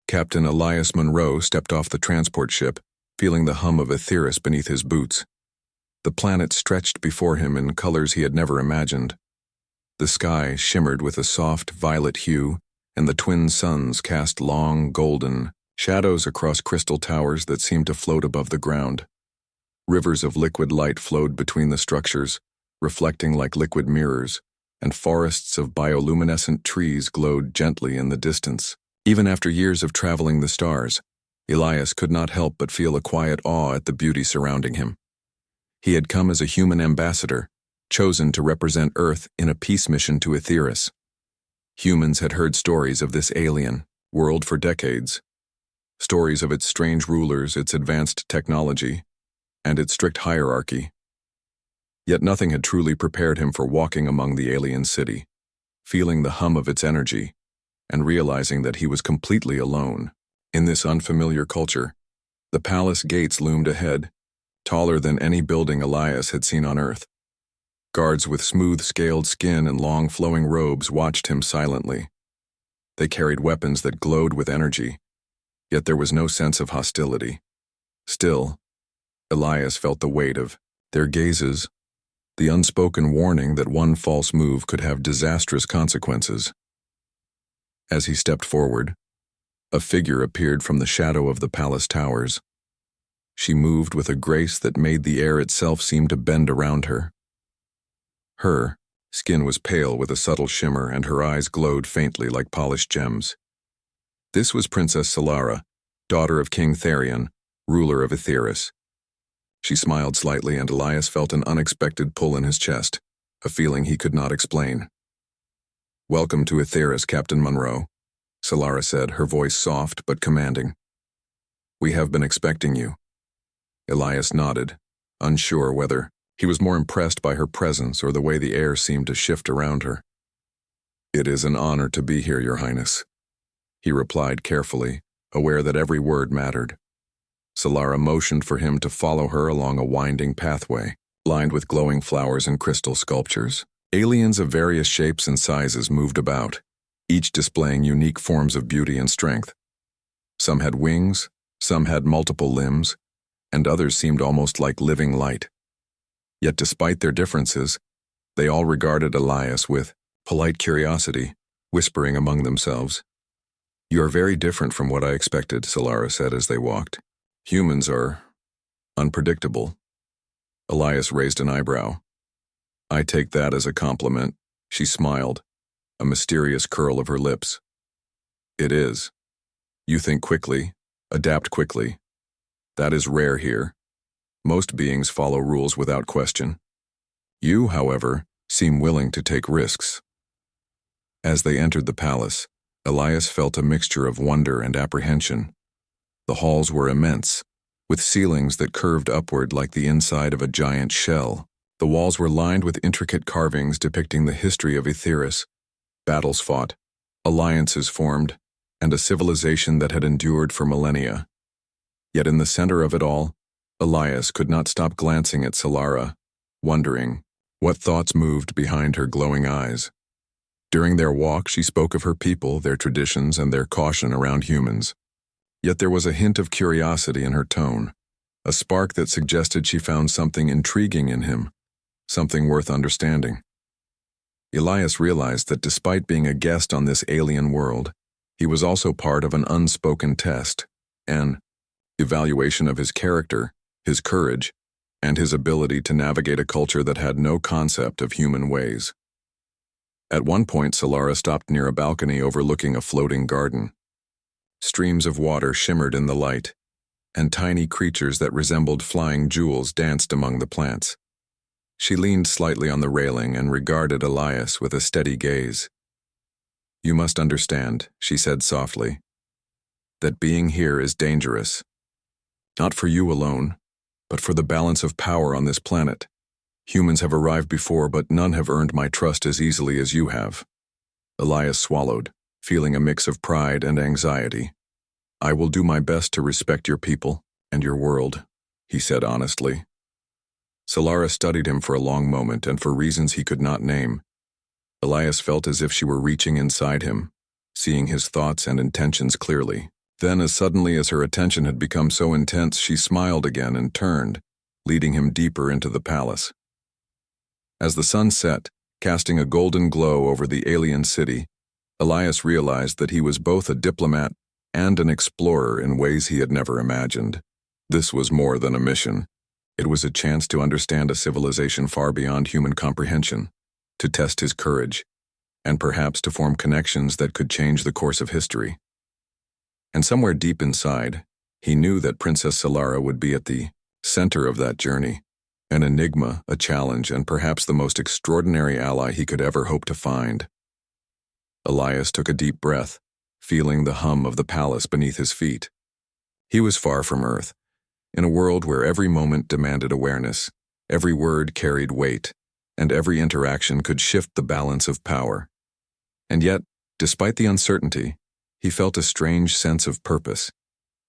Captain Elias Monroe stepped off the transport ship, feeling the hum of Aetheris beneath his boots. The planet stretched before him in colors he had never imagined. The sky shimmered with a soft violet hue, and the twin suns cast long, golden shadows across crystal towers that seemed to float above the ground. Rivers of liquid light flowed between the structures, reflecting like liquid mirrors, and forests of bioluminescent trees glowed gently in the distance. Even after years of traveling the stars, Elias could not help but feel a quiet awe at the beauty surrounding him. He had come as a human ambassador, chosen to represent Earth in a peace mission to Aetheris. Humans had heard stories of this alien world for decades, stories of its strange rulers, its advanced technology, and its strict hierarchy. Yet nothing had truly prepared him for walking among the alien city, feeling the hum of its energy, and realizing that he was completely alone. In this unfamiliar culture, the palace gates loomed ahead, taller than any building Elias had seen on Earth. Guards with smooth-scaled skin and long flowing robes watched him silently. They carried weapons that glowed with energy, yet there was no sense of hostility. Still, Elias felt the weight of their gazes, the unspoken warning that one false move could have disastrous consequences. As he stepped forward, a figure appeared from the shadow of the palace towers. She moved with a grace that made the air itself seem to bend around her. Her skin was pale with a subtle shimmer, and her eyes glowed faintly like polished gems. This was Princess Solara, daughter of King Therion, ruler of Aetheris. She smiled slightly, and Elias felt an unexpected pull in his chest, a feeling he could not explain. "Welcome to Aetheris, Captain Monroe," Solara said, her voice soft but commanding. "We have been expecting you." Elias nodded, unsure whether he was more impressed by her presence or the way the air seemed to shift around her. "It is an honor to be here, Your Highness," he replied carefully, aware that every word mattered. Solara motioned for him to follow her along a winding pathway, lined with glowing flowers and crystal sculptures. Aliens of various shapes and sizes moved about, each displaying unique forms of beauty and strength. Some had wings, some had multiple limbs, and others seemed almost like living light. Yet despite their differences, they all regarded Elias with polite curiosity, whispering among themselves. "You are very different from what I expected," Solara said as they walked. "Humans are unpredictable." Elias raised an eyebrow. "I take that as a compliment," she smiled, a mysterious curl of her lips. "It is. You think quickly, adapt quickly. That is rare here. Most beings follow rules without question. You, however, seem willing to take risks." As they entered the palace, Elias felt a mixture of wonder and apprehension. The halls were immense, with ceilings that curved upward like the inside of a giant shell. The walls were lined with intricate carvings depicting the history of Aetheris, battles fought, alliances formed, and a civilization that had endured for millennia. Yet in the center of it all, Elias could not stop glancing at Solara, wondering what thoughts moved behind her glowing eyes. During their walk, she spoke of her people, their traditions, and their caution around humans. Yet there was a hint of curiosity in her tone, a spark that suggested she found something intriguing in him, something worth understanding. Elias realized that despite being a guest on this alien world, he was also part of an unspoken test, an evaluation of his character, his courage, and his ability to navigate a culture that had no concept of human ways. At one point, Solara stopped near a balcony overlooking a floating garden. Streams of water shimmered in the light, and tiny creatures that resembled flying jewels danced among the plants. She leaned slightly on the railing and regarded Elias with a steady gaze. "You must understand," she said softly, "that being here is dangerous. Not for you alone, but for the balance of power on this planet. Humans have arrived before, but none have earned my trust as easily as you have." Elias swallowed, feeling a mix of pride and anxiety. "I will do my best to respect your people and your world," he said honestly. Solara studied him for a long moment, and for reasons he could not name. Elias felt as if she were reaching inside him, seeing his thoughts and intentions clearly. Then, as suddenly as her attention had become so intense, she smiled again and turned, leading him deeper into the palace. As the sun set, casting a golden glow over the alien city, Elias realized that he was both a diplomat and an explorer in ways he had never imagined. This was more than a mission. It was a chance to understand a civilization far beyond human comprehension, to test his courage, and perhaps to form connections that could change the course of history. And somewhere deep inside, he knew that Princess Solara would be at the center of that journey, an enigma, a challenge, and perhaps the most extraordinary ally he could ever hope to find. Elias took a deep breath, feeling the hum of the palace beneath his feet. He was far from Earth, in a world where every moment demanded awareness, every word carried weight, and every interaction could shift the balance of power. And yet, despite the uncertainty, he felt a strange sense of purpose.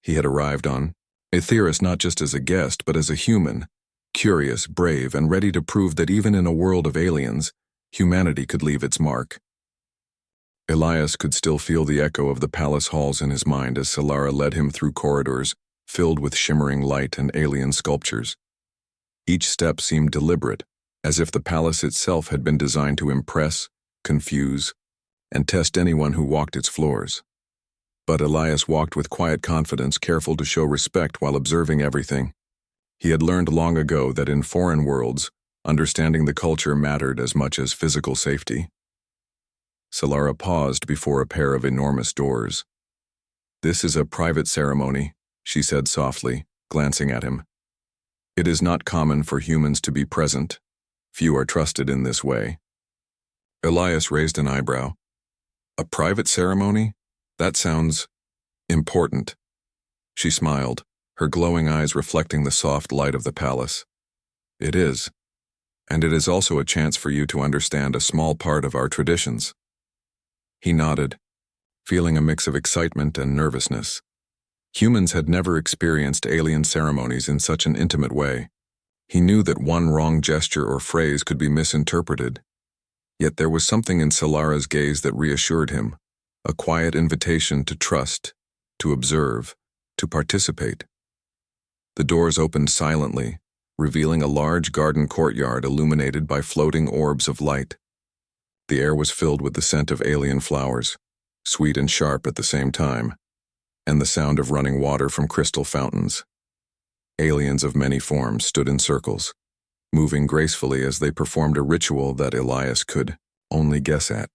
He had arrived on Aetheris not just as a guest, but as a human, curious, brave, and ready to prove that even in a world of aliens, humanity could leave its mark. Elias could still feel the echo of the palace halls in his mind as Solara led him through corridors filled with shimmering light and alien sculptures. Each step seemed deliberate, as if the palace itself had been designed to impress, confuse, and test anyone who walked its floors. But Elias walked with quiet confidence, careful to show respect while observing everything. He had learned long ago that in foreign worlds, understanding the culture mattered as much as physical safety. Solara paused before a pair of enormous doors. "This is a private ceremony," she said softly, glancing at him. "It is not common for humans to be present. Few are trusted in this way." Elias raised an eyebrow. "A private ceremony? That sounds important." She smiled, her glowing eyes reflecting the soft light of the palace. "It is. And it is also a chance for you to understand a small part of our traditions." He nodded, feeling a mix of excitement and nervousness. Humans had never experienced alien ceremonies in such an intimate way. He knew that one wrong gesture or phrase could be misinterpreted. Yet there was something in Solara's gaze that reassured him, a quiet invitation to trust, to observe, to participate. The doors opened silently, revealing a large garden courtyard illuminated by floating orbs of light. The air was filled with the scent of alien flowers, sweet and sharp at the same time, and the sound of running water from crystal fountains. Aliens of many forms stood in circles, moving gracefully as they performed a ritual that Elias could only guess at.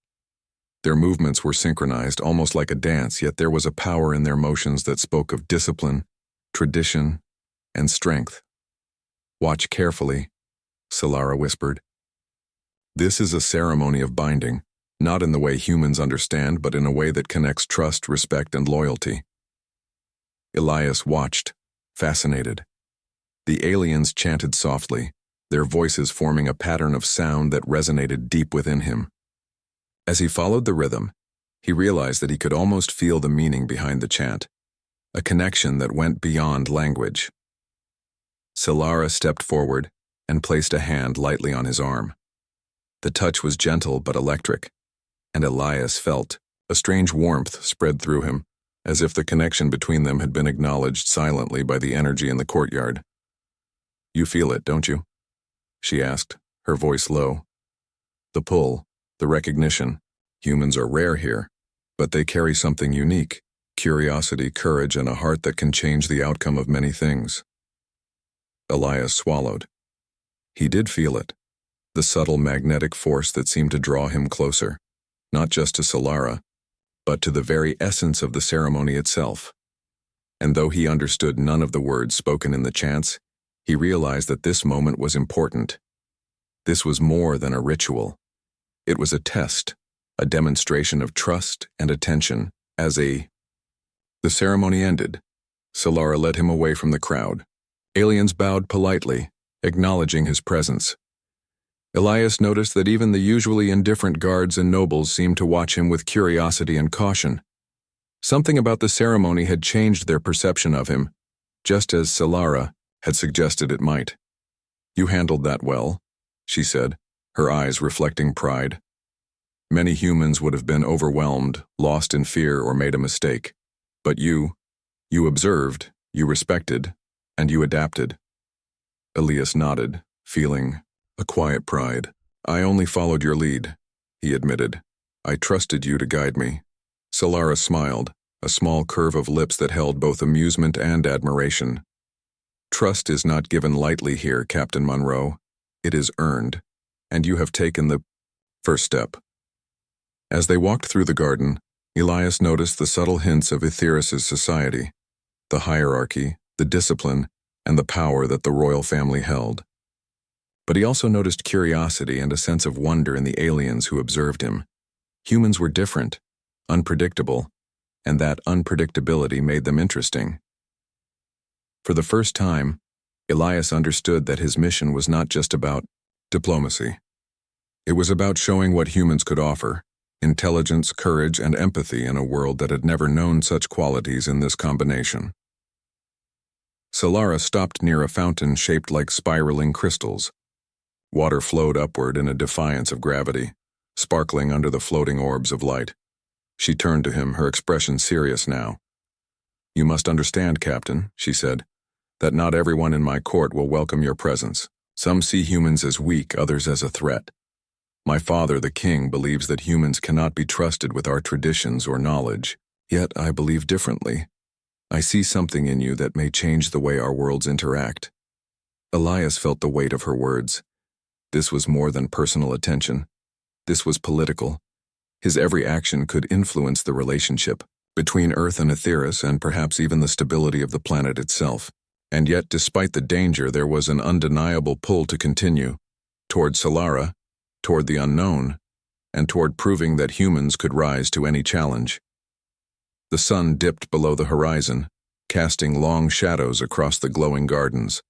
Their movements were synchronized, almost like a dance, yet there was a power in their motions that spoke of discipline, tradition, and strength. "Watch carefully," Solara whispered. "This is a ceremony of binding, not in the way humans understand, but in a way that connects trust, respect, and loyalty." Elias watched, fascinated. The aliens chanted softly, their voices forming a pattern of sound that resonated deep within him. As he followed the rhythm, he realized that he could almost feel the meaning behind the chant, a connection that went beyond language. Solara stepped forward and placed a hand lightly on his arm. The touch was gentle but electric, and Elias felt a strange warmth spread through him, as if the connection between them had been acknowledged silently by the energy in the courtyard. "You feel it, don't you?" she asked, her voice low. "The pull, the recognition. Humans are rare here, but they carry something unique, curiosity, courage, and a heart that can change the outcome of many things." Elias swallowed. He did feel it, the subtle magnetic force that seemed to draw him closer, not just to Solara, but to the very essence of the ceremony itself. And though he understood none of the words spoken in the chants, he realized that this moment was important. This was more than a ritual. It was a test, a demonstration of trust and attention The ceremony ended. Solara led him away from the crowd. Aliens bowed politely, acknowledging his presence. Elias noticed that even the usually indifferent guards and nobles seemed to watch him with curiosity and caution. Something about the ceremony had changed their perception of him, just as Solara had suggested it might. "You handled that well," she said, her eyes reflecting pride. "Many humans would have been overwhelmed, lost in fear, or made a mistake. But you, You observed, you respected, and you adapted. Elias nodded, feeling a quiet pride. I only followed your lead, he admitted. I trusted you to guide me. Solara smiled, a small curve of lips that held both amusement and admiration. Trust is not given lightly here, Captain Monroe. It is earned, and you have taken the first step. As they walked through the garden, Elias noticed the subtle hints of Aetheris's society, the hierarchy, the discipline, and the power that the royal family held. But he also noticed curiosity and a sense of wonder in the aliens who observed him. Humans were different, unpredictable, and that unpredictability made them interesting. For the first time, Elias understood that his mission was not just about diplomacy. It was about showing what humans could offer: intelligence, courage, and empathy in a world that had never known such qualities in this combination. Solara stopped near a fountain shaped like spiraling crystals. Water flowed upward in a defiance of gravity, sparkling under the floating orbs of light. She turned to him, her expression serious now. You must understand, Captain, she said, that not everyone in my court will welcome your presence. Some see humans as weak, others as a threat. My father, the king, believes that humans cannot be trusted with our traditions or knowledge. Yet I believe differently. I see something in you that may change the way our worlds interact. Elias felt the weight of her words. This was more than personal attention. This was political. His every action could influence the relationship between Earth and Aetheris, and perhaps even the stability of the planet itself. And yet, despite the danger, there was an undeniable pull to continue, toward Solara, toward the unknown, and toward proving that humans could rise to any challenge. The sun dipped below the horizon, casting long shadows across the glowing gardens.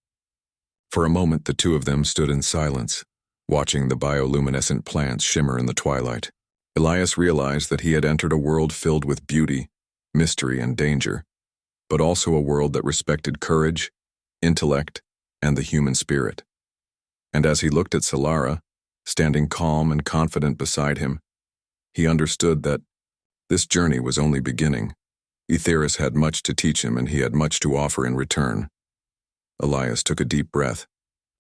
For a moment, the two of them stood in silence, watching the bioluminescent plants shimmer in the twilight. Elias realized that he had entered a world filled with beauty, mystery, and danger, but also a world that respected courage, intellect, and the human spirit. And as he looked at Solara, standing calm and confident beside him, he understood that this journey was only beginning. Aetheris had much to teach him, and he had much to offer in return. Elias took a deep breath,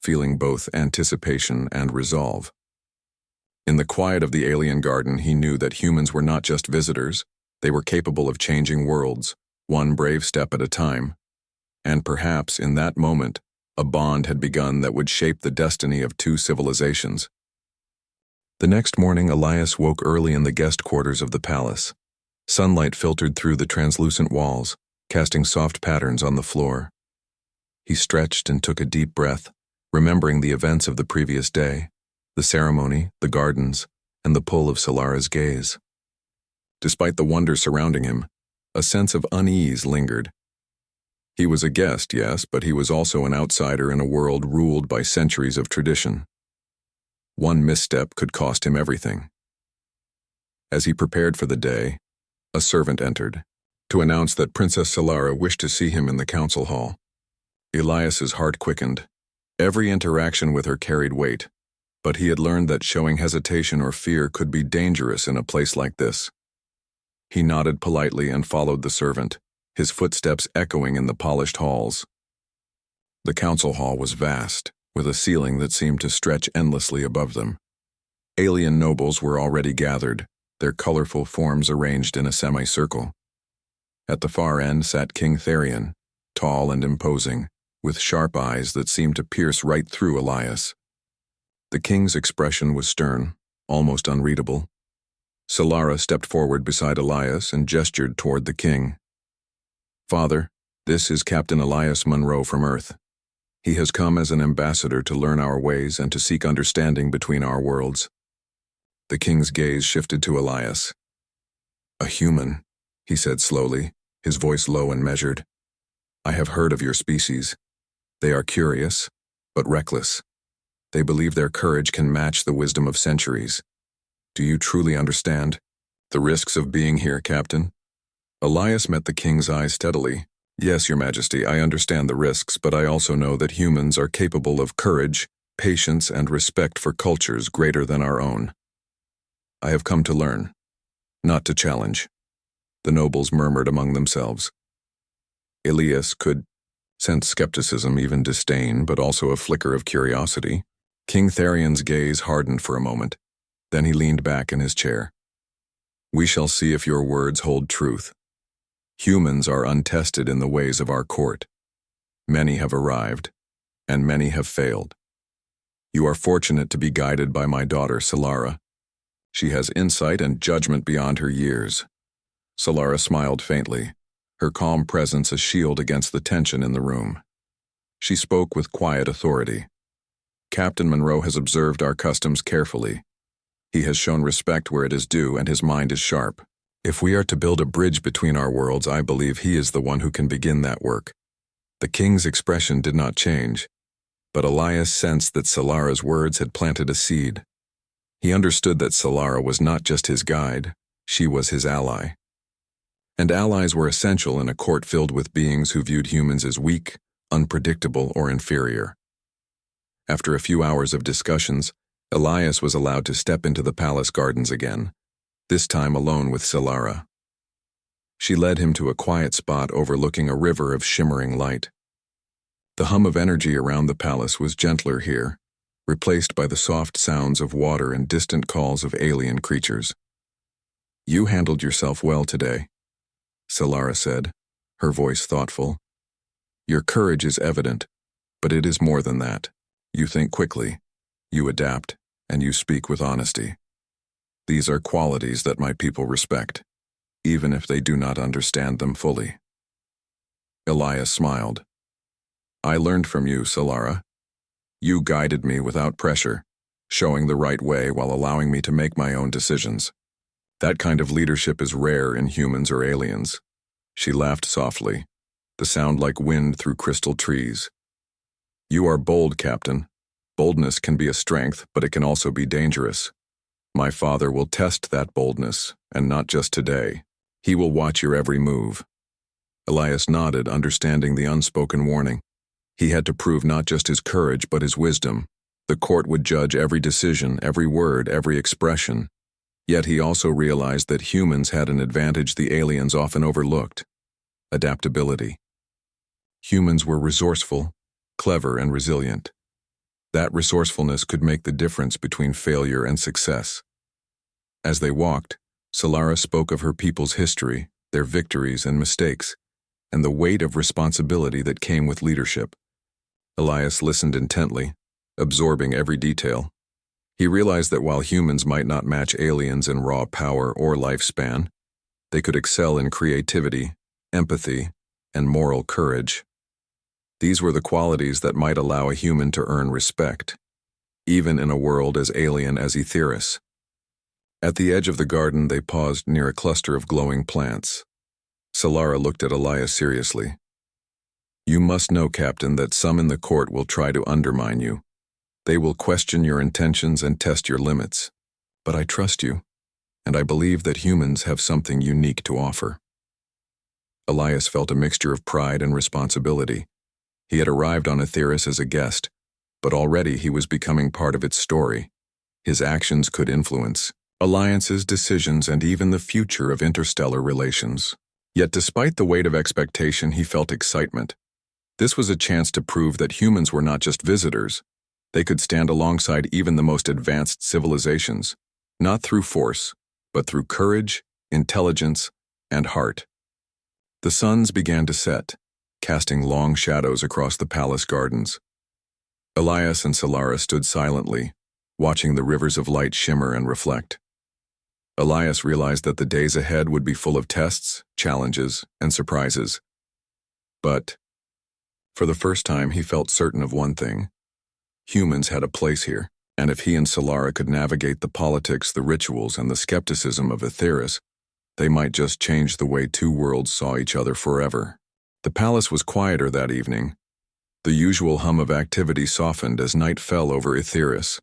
feeling both anticipation and resolve. In the quiet of the alien garden, he knew that humans were not just visitors. They were capable of changing worlds, one brave step at a time. And perhaps, in that moment, a bond had begun that would shape the destiny of two civilizations. The next morning, Elias woke early in the guest quarters of the palace. Sunlight filtered through the translucent walls, casting soft patterns on the floor. He stretched and took a deep breath, remembering the events of the previous day, the ceremony, the gardens, and the pull of Solara's gaze. Despite the wonder surrounding him, a sense of unease lingered. He was a guest, yes, but he was also an outsider in a world ruled by centuries of tradition. One misstep could cost him everything. As he prepared for the day, a servant entered to announce that Princess Solara wished to see him in the council hall. Elias's heart quickened. Every interaction with her carried weight, but he had learned that showing hesitation or fear could be dangerous in a place like this. He nodded politely and followed the servant, his footsteps echoing in the polished halls. The council hall was vast, with a ceiling that seemed to stretch endlessly above them. Alien nobles were already gathered, their colorful forms arranged in a semicircle. At the far end sat King Therion, tall and imposing, with sharp eyes that seemed to pierce right through Elias. The king's expression was stern, almost unreadable. Solara stepped forward beside Elias and gestured toward the king. Father, this is Captain Elias Monroe from Earth. He has come as an ambassador to learn our ways and to seek understanding between our worlds. The king's gaze shifted to Elias. A human, he said slowly, his voice low and measured. I have heard of your species. They are curious, but reckless. They believe their courage can match the wisdom of centuries. Do you truly understand the risks of being here, Captain? Elias met the king's eyes steadily. Yes, Your Majesty, I understand the risks, but I also know that humans are capable of courage, patience, and respect for cultures greater than our own. I have come to learn, not to challenge. The nobles murmured among themselves. Elias could sense skepticism, even disdain, but also a flicker of curiosity. King Tharion's gaze hardened for a moment. Then he leaned back in his chair. We shall see if your words hold truth. Humans are untested in the ways of our court. Many have arrived, and many have failed. You are fortunate to be guided by my daughter, Solara. She has insight and judgment beyond her years. Solara smiled faintly, her calm presence a shield against the tension in the room. She spoke with quiet authority. Captain Monroe has observed our customs carefully. He has shown respect where it is due, and his mind is sharp. If we are to build a bridge between our worlds, I believe he is the one who can begin that work. The king's expression did not change, but Elias sensed that Solara's words had planted a seed. He understood that Solara was not just his guide, she was his ally. And allies were essential in a court filled with beings who viewed humans as weak, unpredictable, or inferior. After a few hours of discussions, Elias was allowed to step into the palace gardens again, this time alone with Solara. She led him to a quiet spot overlooking a river of shimmering light. The hum of energy around the palace was gentler here, replaced by the soft sounds of water and distant calls of alien creatures. You handled yourself well today, Solara said, her voice thoughtful. Your courage is evident, but it is more than that. You think quickly, you adapt, and you speak with honesty. These are qualities that my people respect, even if they do not understand them fully. Elias smiled. I learned from you, Solara. You guided me without pressure, showing the right way while allowing me to make my own decisions. That kind of leadership is rare in humans or aliens. She laughed softly, the sound like wind through crystal trees. You are bold, Captain. Boldness can be a strength, but it can also be dangerous. My father will test that boldness, and not just today. He will watch your every move. Elias nodded, understanding the unspoken warning. He had to prove not just his courage, but his wisdom. The court would judge every decision, every word, every expression. Yet he also realized that humans had an advantage the aliens often overlooked: adaptability. Humans were resourceful, clever, and resilient. That resourcefulness could make the difference between failure and success. As they walked, Solara spoke of her people's history, their victories and mistakes, and the weight of responsibility that came with leadership. Elias listened intently, absorbing every detail. He realized that while humans might not match aliens in raw power or lifespan, they could excel in creativity, empathy, and moral courage. These were the qualities that might allow a human to earn respect, even in a world as alien as Etheris. At the edge of the garden, they paused near a cluster of glowing plants. Solara looked at Elias seriously. You must know, Captain, that some in the court will try to undermine you. They will question your intentions and test your limits. But I trust you, and I believe that humans have something unique to offer. Elias felt a mixture of pride and responsibility. He had arrived on Etheris as a guest, but already he was becoming part of its story. His actions could influence alliances, decisions, and even the future of interstellar relations. Yet despite the weight of expectation, he felt excitement. This was a chance to prove that humans were not just visitors. They could stand alongside even the most advanced civilizations, not through force, but through courage, intelligence, and heart. The suns began to set, casting long shadows across the palace gardens. Elias and Solara stood silently, watching the rivers of light shimmer and reflect. Elias realized that the days ahead would be full of tests, challenges, and surprises. But for the first time, he felt certain of one thing. Humans had a place here, and if he and Solara could navigate the politics, the rituals, and the skepticism of Etheris, they might just change the way two worlds saw each other forever. The palace was quieter that evening. The usual hum of activity softened as night fell over Etheris.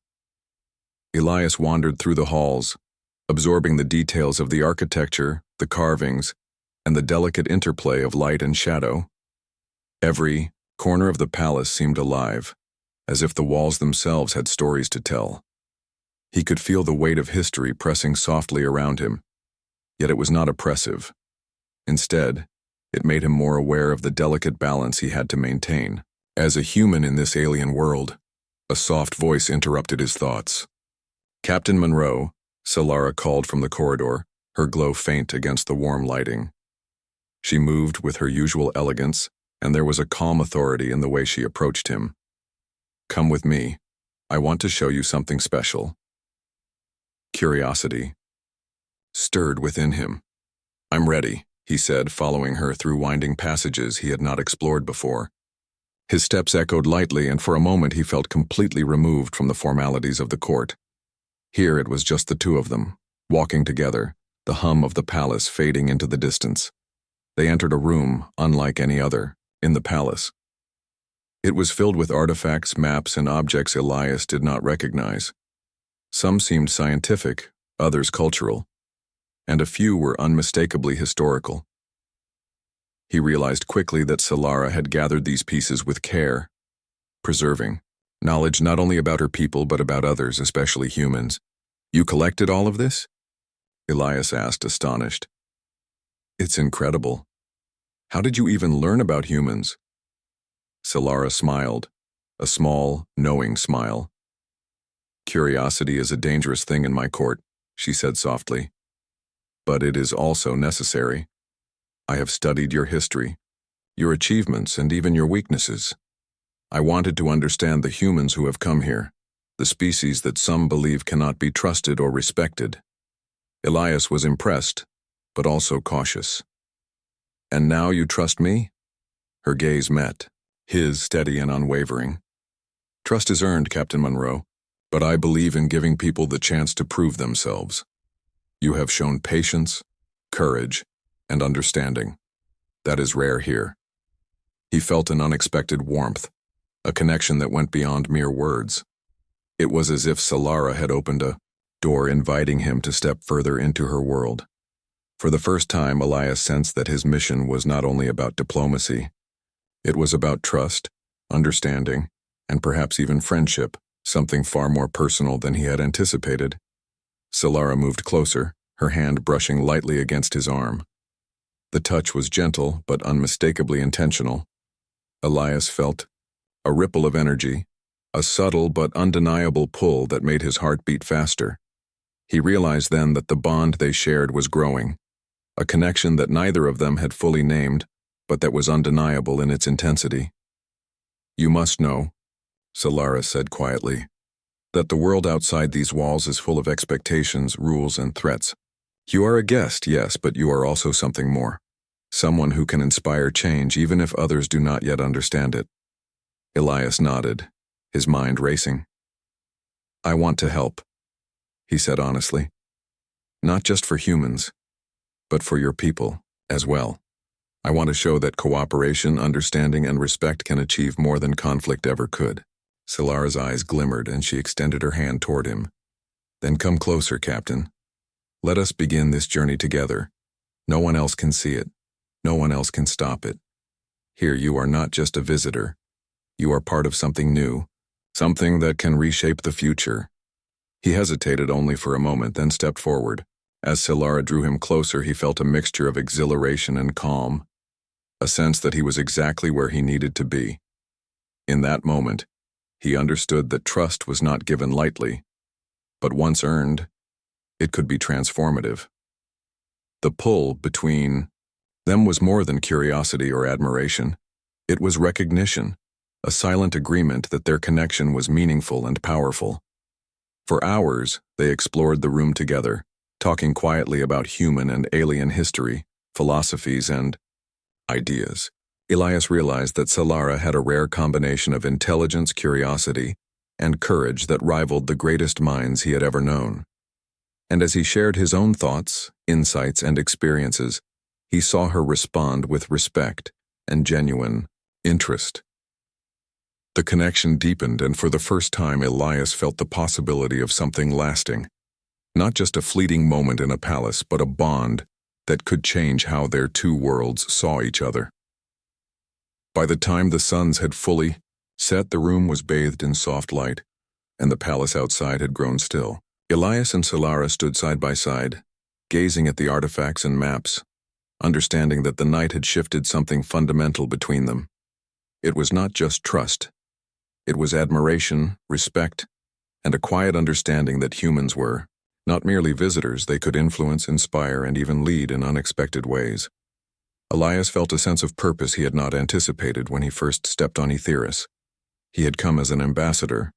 Elias wandered through the halls, absorbing the details of the architecture, the carvings, and the delicate interplay of light and shadow. Every corner of the palace seemed alive, as if the walls themselves had stories to tell. He could feel the weight of history pressing softly around him, yet it was not oppressive. Instead, It made him more aware of the delicate balance he had to maintain. As a human in this alien world, a soft voice interrupted his thoughts. "Captain Monroe," Solara called from the corridor, her glow faint against the warm lighting. She moved with her usual elegance, and there was a calm authority in the way she approached him. "Come with me. I want to show you something special." Curiosity stirred within him. "I'm ready," he said, following her through winding passages he had not explored before. His steps echoed lightly, and for a moment he felt completely removed from the formalities of the court. Here it was just the two of them, walking together, the hum of the palace fading into the distance. They entered a room unlike any other, in the palace. It was filled with artifacts, maps, and objects Elias did not recognize. Some seemed scientific, others cultural, and a few were unmistakably historical. He realized quickly that Solara had gathered these pieces with care, preserving knowledge not only about her people but about others, especially humans. "You collected all of this?" Elias asked, astonished. "It's incredible. How did you even learn about humans?" Solara smiled, a small, knowing smile. "Curiosity is a dangerous thing in my court," she said softly. "But it is also necessary. I have studied your history, your achievements, and even your weaknesses. I wanted to understand the humans who have come here, the species that some believe cannot be trusted or respected." Elias was impressed, but also cautious. "And now you trust me?" Her gaze met, his steady and unwavering. "Trust is earned, Captain Monroe, but I believe in giving people the chance to prove themselves. You have shown patience, courage, and understanding. That is rare here." He felt an unexpected warmth, a connection that went beyond mere words. It was as if Solara had opened a door inviting him to step further into her world. For the first time, Elias sensed that his mission was not only about diplomacy. It was about trust, understanding, and perhaps even friendship, something far more personal than he had anticipated. Solara moved closer, her hand brushing lightly against his arm. The touch was gentle but unmistakably intentional. Elias felt a ripple of energy, a subtle but undeniable pull that made his heart beat faster. He realized then that the bond they shared was growing, a connection that neither of them had fully named, but that was undeniable in its intensity. "You must know," Solara said quietly, "that the world outside these walls is full of expectations, rules, and threats. You are a guest, yes, but you are also something more. Someone who can inspire change even if others do not yet understand it." Elias nodded, his mind racing. "I want to help," he said honestly. "Not just for humans, but for your people as well. I want to show that cooperation, understanding, and respect can achieve more than conflict ever could." Solara's eyes glimmered and she extended her hand toward him. "Then come closer, Captain. Let us begin this journey together. No one else can see it. No one else can stop it. Here you are not just a visitor. You are part of something new, something that can reshape the future." He hesitated only for a moment, then stepped forward. As Solara drew him closer, he felt a mixture of exhilaration and calm, a sense that he was exactly where he needed to be. In that moment, he understood that trust was not given lightly, but once earned, it could be transformative. The pull between them was more than curiosity or admiration. It was recognition, a silent agreement that their connection was meaningful and powerful. For hours, they explored the room together, talking quietly about human and alien history, philosophies, and ideas. Elias realized that Solara had a rare combination of intelligence, curiosity, and courage that rivaled the greatest minds he had ever known. And as he shared his own thoughts, insights, and experiences, he saw her respond with respect and genuine interest. The connection deepened, and for the first time Elias felt the possibility of something lasting. Not just a fleeting moment in a palace, but a bond that could change how their two worlds saw each other. By the time the suns had fully set, the room was bathed in soft light, and the palace outside had grown still. Elias and Solara stood side by side, gazing at the artifacts and maps, understanding that the night had shifted something fundamental between them. It was not just trust. It was admiration, respect, and a quiet understanding that humans were not merely visitors. They could influence, inspire, and even lead in unexpected ways. Elias felt a sense of purpose he had not anticipated when he first stepped on Aetheris. He had come as an ambassador,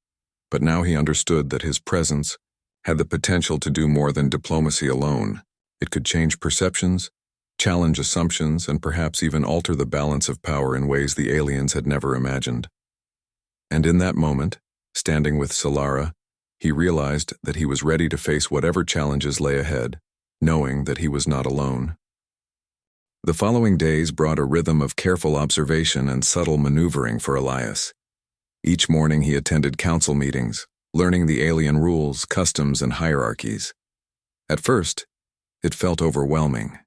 but now he understood that his presence had the potential to do more than diplomacy alone. It could change perceptions, challenge assumptions, and perhaps even alter the balance of power in ways the aliens had never imagined. And in that moment, standing with Solara, he realized that he was ready to face whatever challenges lay ahead, knowing that he was not alone. The following days brought a rhythm of careful observation and subtle maneuvering for Elias. Each morning he attended council meetings, learning the alien rules, customs, and hierarchies. At first, it felt overwhelming.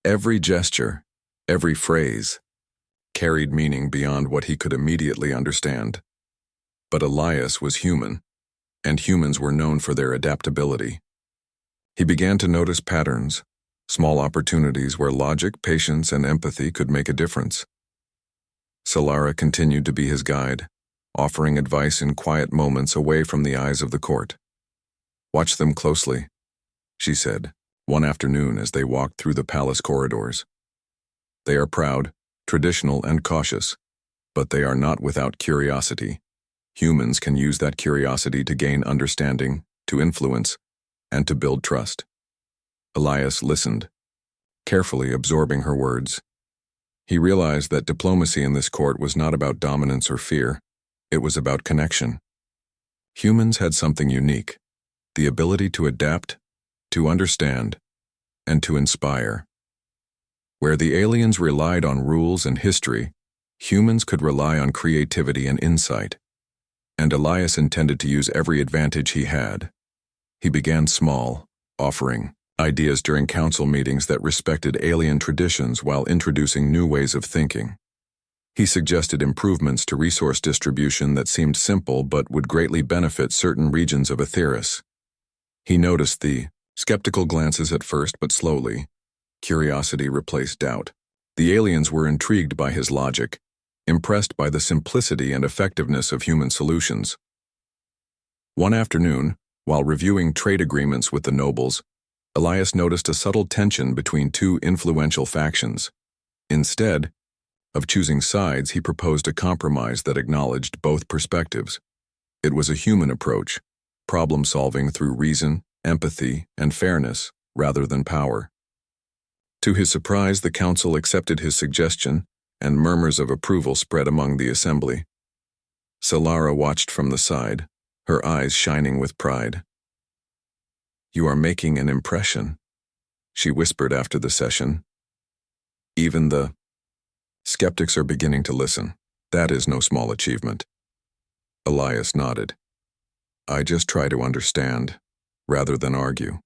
Every gesture, every phrase, carried meaning beyond what he could immediately understand. But Elias was human, and humans were known for their adaptability. He began to notice patterns, small opportunities where logic, patience, and empathy could make a difference. Solara continued to be his guide, offering advice in quiet moments away from the eyes of the court. "Watch them closely," she said, one afternoon as they walked through the palace corridors. "They are proud, traditional, and cautious, but they are not without curiosity. Humans can use that curiosity to gain understanding, to influence, and to build trust." Elias listened, carefully absorbing her words. He realized that diplomacy in this court was not about dominance or fear. It was about connection. Humans had something unique, the ability to adapt, to understand, and to inspire. Where the aliens relied on rules and history, humans could rely on creativity and insight. And Elias intended to use every advantage he had. He began small, offering ideas during council meetings that respected alien traditions while introducing new ways of thinking. He suggested improvements to resource distribution that seemed simple but would greatly benefit certain regions of Aetheris. He noticed the skeptical glances at first, but slowly, curiosity replaced doubt. The aliens were intrigued by his logic, impressed by the simplicity and effectiveness of human solutions. One afternoon, while reviewing trade agreements with the nobles, Elias noticed a subtle tension between two influential factions. Instead of choosing sides, he proposed a compromise that acknowledged both perspectives. It was a human approach, problem-solving through reason, empathy, and fairness, rather than power. To his surprise, the council accepted his suggestion, and murmurs of approval spread among the assembly. Solara watched from the side, her eyes shining with pride. "You are making an impression," she whispered after the session. "Even the skeptics are beginning to listen. That is no small achievement." Elias nodded. "I just try to understand, rather than argue.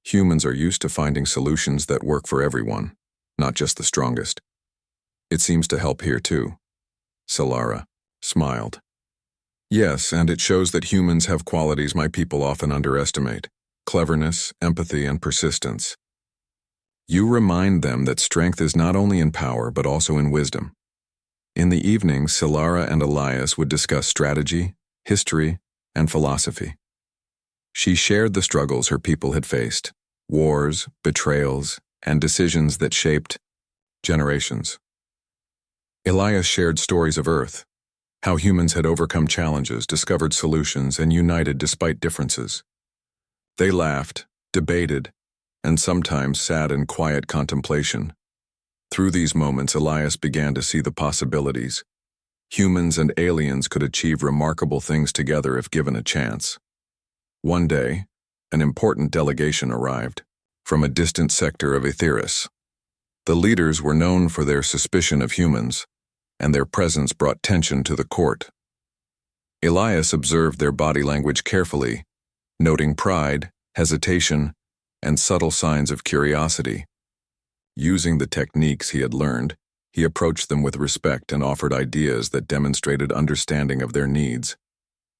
Humans are used to finding solutions that work for everyone, not just the strongest. It seems to help here too." Solara smiled. "Yes, and it shows that humans have qualities my people often underestimate: cleverness, empathy, and persistence. You remind them that strength is not only in power but also in wisdom." In the evening, Solara and Elias would discuss strategy, history, and philosophy. She shared the struggles her people had faced, wars, betrayals, and decisions that shaped generations. Elias shared stories of Earth, how humans had overcome challenges, discovered solutions, and united despite differences. They laughed, debated, and sometimes sat in quiet contemplation. Through these moments, Elias began to see the possibilities. Humans and aliens could achieve remarkable things together if given a chance. One day, an important delegation arrived from a distant sector of Aetheris. The leaders were known for their suspicion of humans, and their presence brought tension to the court. Elias observed their body language carefully, noting pride, hesitation, and subtle signs of curiosity. Using the techniques he had learned, he approached them with respect and offered ideas that demonstrated understanding of their needs.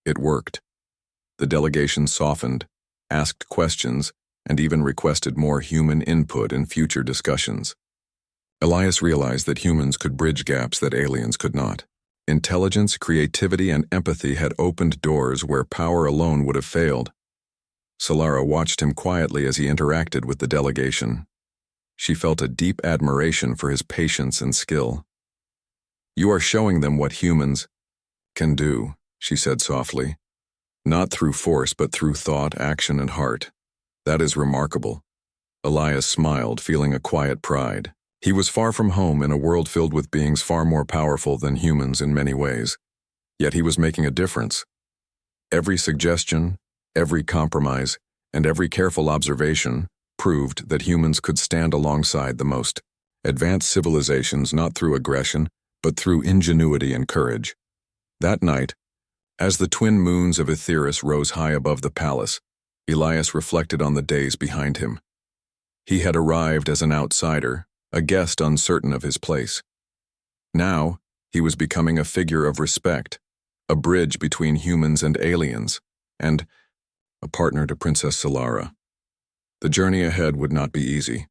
It worked. The delegation softened, asked questions, and even requested more human input in future discussions. Elias realized that humans could bridge gaps that aliens could not. Intelligence, creativity, and empathy had opened doors where power alone would have failed. Solara watched him quietly as he interacted with the delegation. She felt a deep admiration for his patience and skill. "You are showing them what humans can do," she said softly. "Not through force, but through thought, action, and heart. That is remarkable." Elias smiled, feeling a quiet pride. He was far from home in a world filled with beings far more powerful than humans in many ways. Yet he was making a difference. Every suggestion, every compromise, and every careful observation proved that humans could stand alongside the most advanced civilizations not through aggression, but through ingenuity and courage. That night, as the twin moons of Aetheris rose high above the palace, Elias reflected on the days behind him. He had arrived as an outsider, a guest uncertain of his place. Now, he was becoming a figure of respect, a bridge between humans and aliens, and a partner to Princess Solara. The journey ahead would not be easy.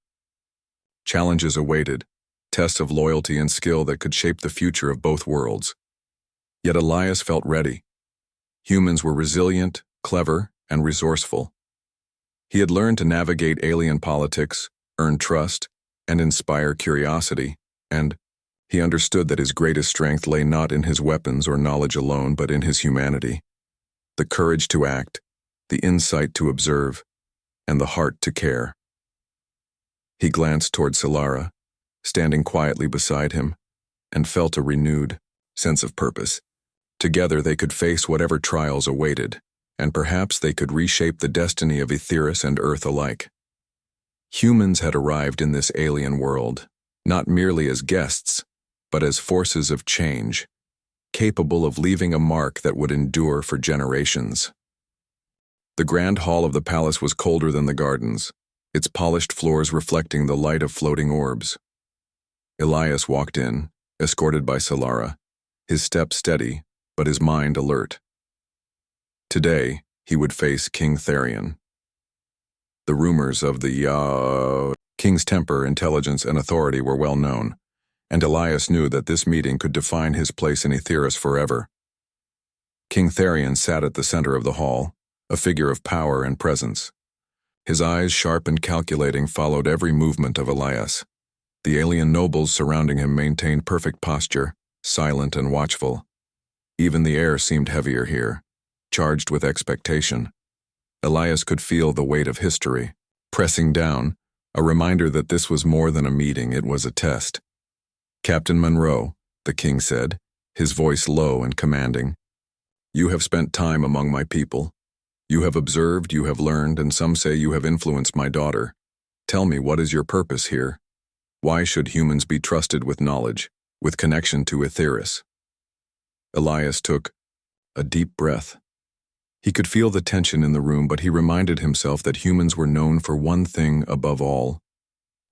Challenges awaited, tests of loyalty and skill that could shape the future of both worlds. Yet Elias felt ready. Humans were resilient, clever, and resourceful. He had learned to navigate alien politics, earn trust, and inspire curiosity, and he understood that his greatest strength lay not in his weapons or knowledge alone, but in his humanity. The courage to act, the insight to observe, and the heart to care. He glanced toward Solara, standing quietly beside him, and felt a renewed sense of purpose. Together they could face whatever trials awaited, and perhaps they could reshape the destiny of Aetheris and Earth alike. Humans had arrived in this alien world, not merely as guests, but as forces of change, capable of leaving a mark that would endure for generations. The grand hall of the palace was colder than the gardens, its polished floors reflecting the light of floating orbs. Elias walked in, escorted by Solara, his step steady, but his mind alert. Today, he would face King Therion. The rumors of the king's temper, intelligence, and authority were well known, and Elias knew that this meeting could define his place in Aetheris forever. King Therion sat at the center of the hall, a figure of power and presence. His eyes, sharp and calculating, followed every movement of Elias. The alien nobles surrounding him maintained perfect posture, silent and watchful. Even the air seemed heavier here, charged with expectation. Elias could feel the weight of history, pressing down, a reminder that this was more than a meeting, it was a test. "Captain Monroe," the king said, his voice low and commanding, "you have spent time among my people. You have observed, you have learned, and some say you have influenced my daughter. Tell me, what is your purpose here? Why should humans be trusted with knowledge, with connection to Aetheris?" Elias took a deep breath. He could feel the tension in the room, but he reminded himself that humans were known for one thing above all: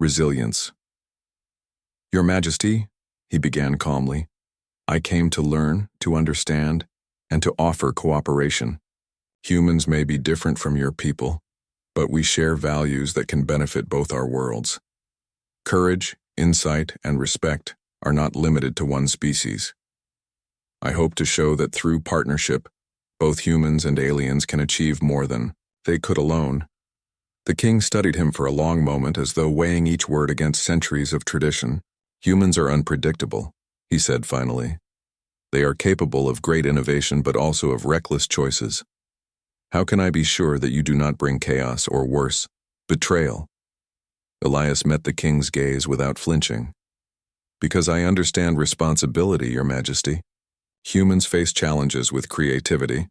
resilience. "Your Majesty," he began calmly, "I came to learn, to understand, and to offer cooperation. Humans may be different from your people, but we share values that can benefit both our worlds. Courage, insight, and respect are not limited to one species. I hope to show that through partnership, both humans and aliens can achieve more than they could alone." The king studied him for a long moment, as though weighing each word against centuries of tradition. "Humans are unpredictable," he said finally. "They are capable of great innovation, but also of reckless choices. How can I be sure that you do not bring chaos, or worse, betrayal?" Elias met the king's gaze without flinching. "Because I understand responsibility, Your Majesty. Humans face challenges with creativity,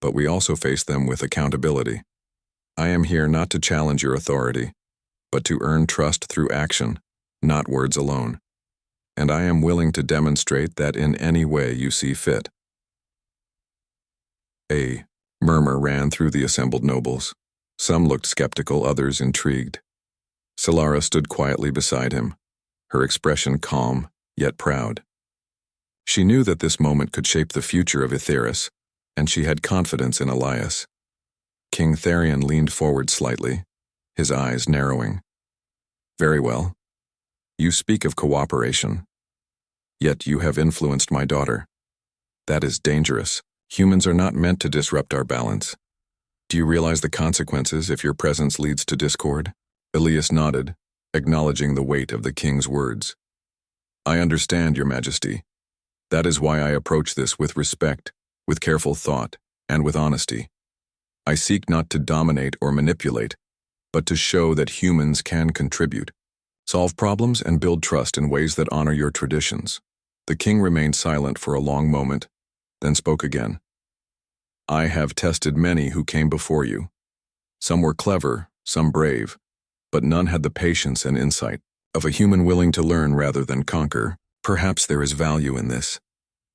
but we also face them with accountability. I am here not to challenge your authority, but to earn trust through action, not words alone. And I am willing to demonstrate that in any way you see fit." A murmur ran through the assembled nobles. Some looked skeptical, others intrigued. Solara stood quietly beside him, her expression calm, yet proud. She knew that this moment could shape the future of Aetheris, and she had confidence in Elias. King Therion leaned forward slightly, his eyes narrowing. "Very well. You speak of cooperation. Yet you have influenced my daughter. That is dangerous. Humans are not meant to disrupt our balance. Do you realize the consequences if your presence leads to discord? Elias nodded, acknowledging the weight of the king's words. I understand, Your Majesty. That is why I approach this with respect, with careful thought, and with honesty. I seek not to dominate or manipulate, but to show that humans can contribute, solve problems, and build trust in ways that honor your traditions. The king remained silent for a long moment, then spoke again. I have tested many who came before you. Some were clever, some brave, but none had the patience and insight of a human willing to learn rather than conquer. Perhaps there is value in this.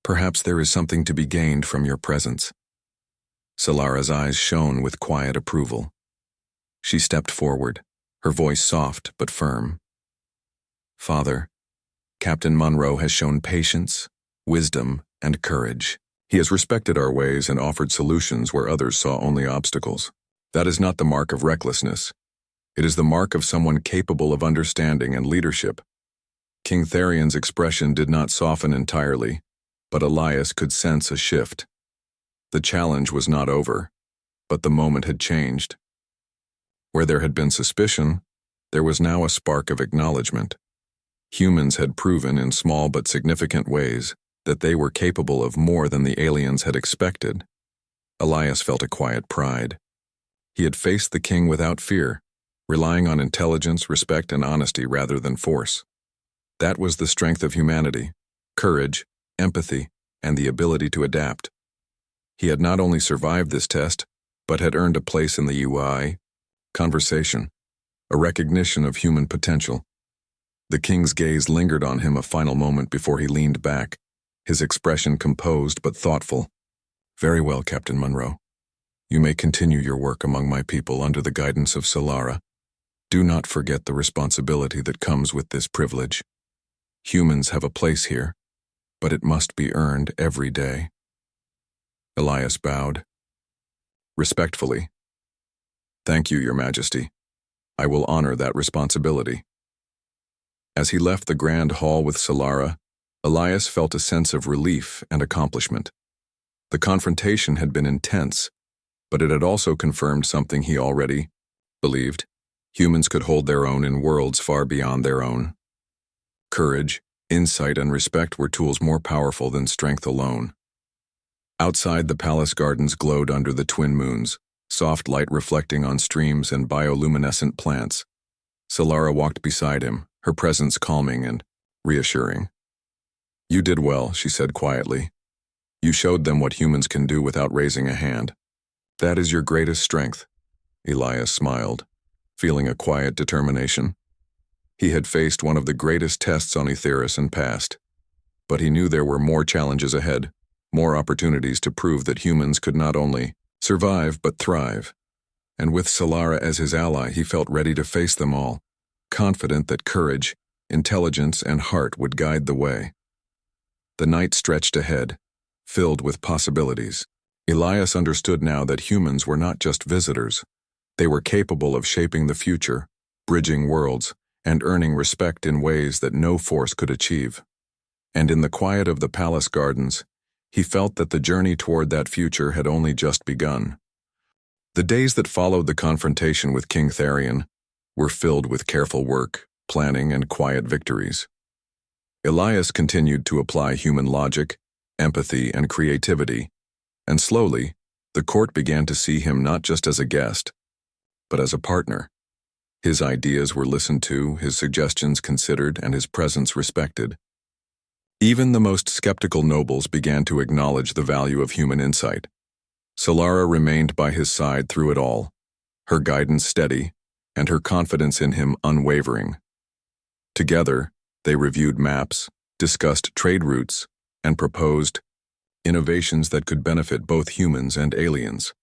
Perhaps there is something to be gained from your presence. Solara's eyes shone with quiet approval. She stepped forward, her voice soft but firm. Father, Captain Munro has shown patience, wisdom, and courage. He has respected our ways and offered solutions where others saw only obstacles. That is not the mark of recklessness. It is the mark of someone capable of understanding and leadership. King Tharion's expression did not soften entirely, but Elias could sense a shift. The challenge was not over, but the moment had changed. Where there had been suspicion, there was now a spark of acknowledgement. Humans had proven in small but significant ways that they were capable of more than the aliens had expected. Elias felt a quiet pride. He had faced the king without fear, relying on intelligence, respect, and honesty rather than force. That was the strength of humanity: courage, empathy, and the ability to adapt. He had not only survived this test, but had earned a place in the UI conversation, a recognition of human potential. The king's gaze lingered on him a final moment before he leaned back, his expression composed but thoughtful. Very well, Captain Munro. You may continue your work among my people under the guidance of Solara. Do not forget the responsibility that comes with this privilege. Humans have a place here, but it must be earned every day. Elias bowed. Respectfully. Thank you, Your Majesty. I will honor that responsibility. As he left the grand hall with Solara, Elias felt a sense of relief and accomplishment. The confrontation had been intense, but it had also confirmed something he already believed. Humans could hold their own in worlds far beyond their own. Courage, insight, and respect were tools more powerful than strength alone. Outside, the palace gardens glowed under the twin moons, soft light reflecting on streams and bioluminescent plants. Solara walked beside him, her presence calming and reassuring. You did well, she said quietly. You showed them what humans can do without raising a hand. That is your greatest strength. Elias smiled, feeling a quiet determination. He had faced one of the greatest tests on Aetheris and passed, but he knew there were more challenges ahead, more opportunities to prove that humans could not only survive but thrive. And with Solara as his ally, he felt ready to face them all, confident that courage, intelligence, and heart would guide the way. The night stretched ahead, filled with possibilities. Elias understood now that humans were not just visitors. They were capable of shaping the future, bridging worlds, and earning respect in ways that no force could achieve. And in the quiet of the palace gardens, he felt that the journey toward that future had only just begun. The days that followed the confrontation with King Tharion were filled with careful work, planning, and quiet victories. Elias continued to apply human logic, empathy, and creativity, and slowly, the court began to see him not just as a guest, but as a partner. His ideas were listened to, his suggestions considered, and his presence respected. Even the most skeptical nobles began to acknowledge the value of human insight. Solara remained by his side through it all, her guidance steady, and her confidence in him unwavering. Together, they reviewed maps, discussed trade routes, and proposed innovations that could benefit both humans and aliens.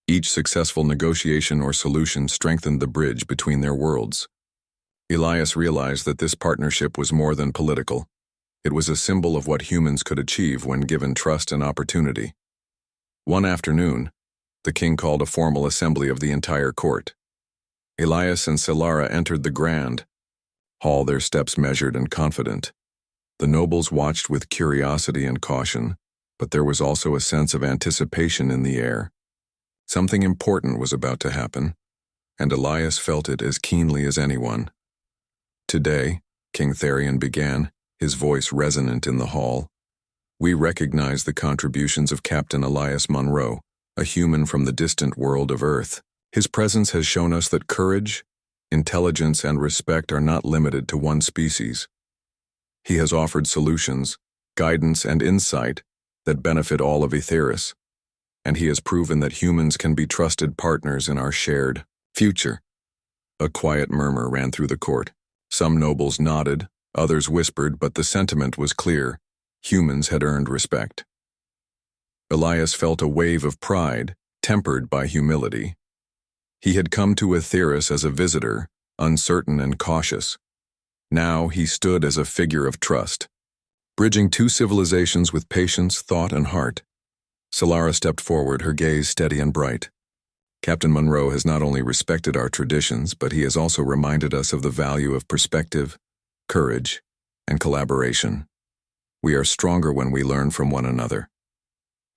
Each successful negotiation or solution strengthened the bridge between their worlds. Elias realized that this partnership was more than political. It was a symbol of what humans could achieve when given trust and opportunity. One afternoon, the king called a formal assembly of the entire court. Elias and Solara entered the grand, hall their steps measured and confident. The nobles watched with curiosity and caution, but there was also a sense of anticipation in the air. Something important was about to happen, and Elias felt it as keenly as anyone. "Today," King Therion began, his voice resonant in the hall, "we recognize the contributions of Captain Elias Monroe, a human from the distant world of Earth. His presence has shown us that courage, intelligence, and respect are not limited to one species. He has offered solutions, guidance, and insight that benefit all of Etheirys, and he has proven that humans can be trusted partners in our shared future." A quiet murmur ran through the court. Some nobles nodded, others whispered, but the sentiment was clear. Humans had earned respect. Elias felt a wave of pride, tempered by humility. He had come to Etheirys as a visitor, uncertain and cautious. Now he stood as a figure of trust, bridging two civilizations with patience, thought, and heart. Solara stepped forward, her gaze steady and bright. "Captain Monroe has not only respected our traditions, but he has also reminded us of the value of perspective, courage, and collaboration. We are stronger when we learn from one another.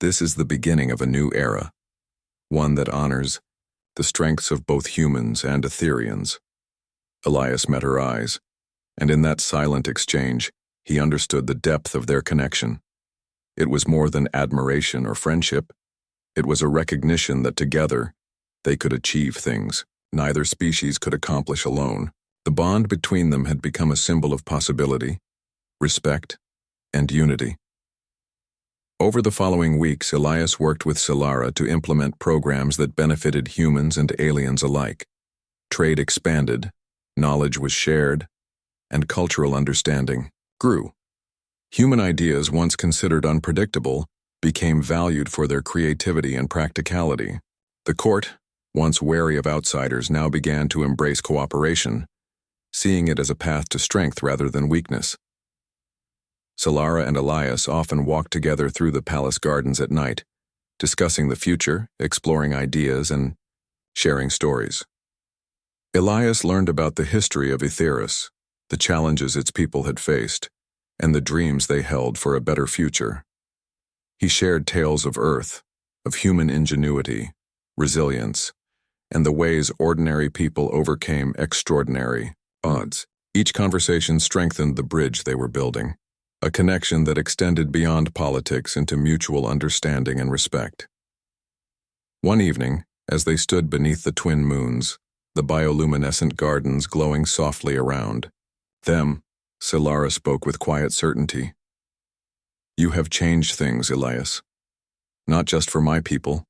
This is the beginning of a new era, one that honors the strengths of both humans and Etheirians." Elias met her eyes, and in that silent exchange, he understood the depth of their connection. It was more than admiration or friendship. It was a recognition that together, they could achieve things neither species could accomplish alone. The bond between them had become a symbol of possibility, respect, and unity. Over the following weeks, Elias worked with Solara to implement programs that benefited humans and aliens alike. Trade expanded, knowledge was shared, and cultural understanding grew. Human ideas, once considered unpredictable, became valued for their creativity and practicality. The court, once wary of outsiders, now began to embrace cooperation, seeing it as a path to strength rather than weakness. Solara and Elias often walked together through the palace gardens at night, discussing the future, exploring ideas, and sharing stories. Elias learned about the history of Etheirys, the challenges its people had faced, and the dreams they held for a better future. He shared tales of Earth, of human ingenuity, resilience, and the ways ordinary people overcame extraordinary odds. Each conversation strengthened the bridge they were building, a connection that extended beyond politics into mutual understanding and respect. One evening, as they stood beneath the twin moons, the bioluminescent gardens glowing softly around them, Solara spoke with quiet certainty. "You have changed things, Elias. Not just for my people,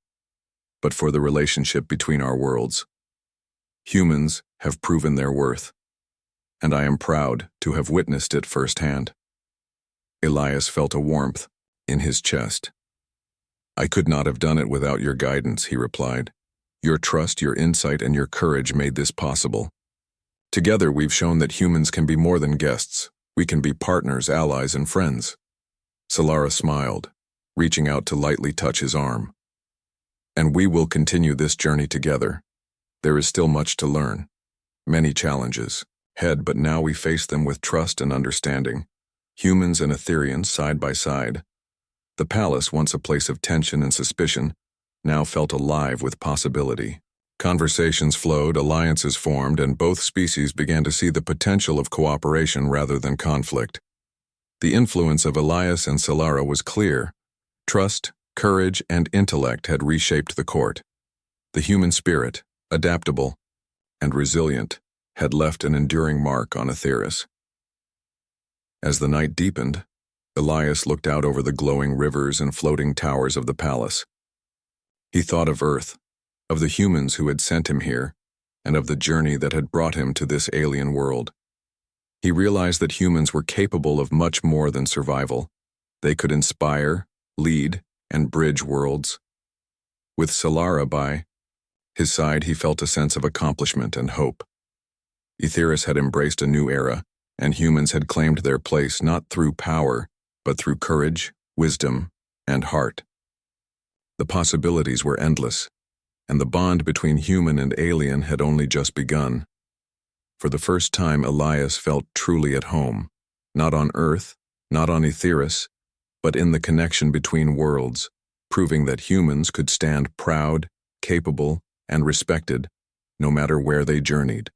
but for the relationship between our worlds. Humans have proven their worth, and I am proud to have witnessed it firsthand." Elias felt a warmth in his chest. "I could not have done it without your guidance," he replied. "Your trust, your insight, and your courage made this possible. Together, we've shown that humans can be more than guests. We can be partners, allies, and friends." Solara smiled, reaching out to lightly touch his arm. "And we will continue this journey together. There is still much to learn, many challenges ahead, but now we face them with trust and understanding. Humans and Etheirians side by side. The palace, once a place of tension and suspicion, now felt alive with possibility. Conversations flowed, alliances formed, and both species began to see the potential of cooperation rather than conflict. The influence of Elias and Solara was clear. Trust, courage, and intellect had reshaped the court. The human spirit, adaptable and resilient, had left an enduring mark on Etheirys. As the night deepened, Elias looked out over the glowing rivers and floating towers of the palace. He thought of Earth, of the humans who had sent him here, and of the journey that had brought him to this alien world. He realized that humans were capable of much more than survival. They could inspire, lead, and bridge worlds. With Solara by his side, he felt a sense of accomplishment and hope. Etheirys had embraced a new era, and humans had claimed their place not through power, but through courage, wisdom, and heart. The possibilities were endless, and the bond between human and alien had only just begun. For the first time, Elias felt truly at home, not on Earth, not on Aetheris, but in the connection between worlds, proving that humans could stand proud, capable, and respected, no matter where they journeyed.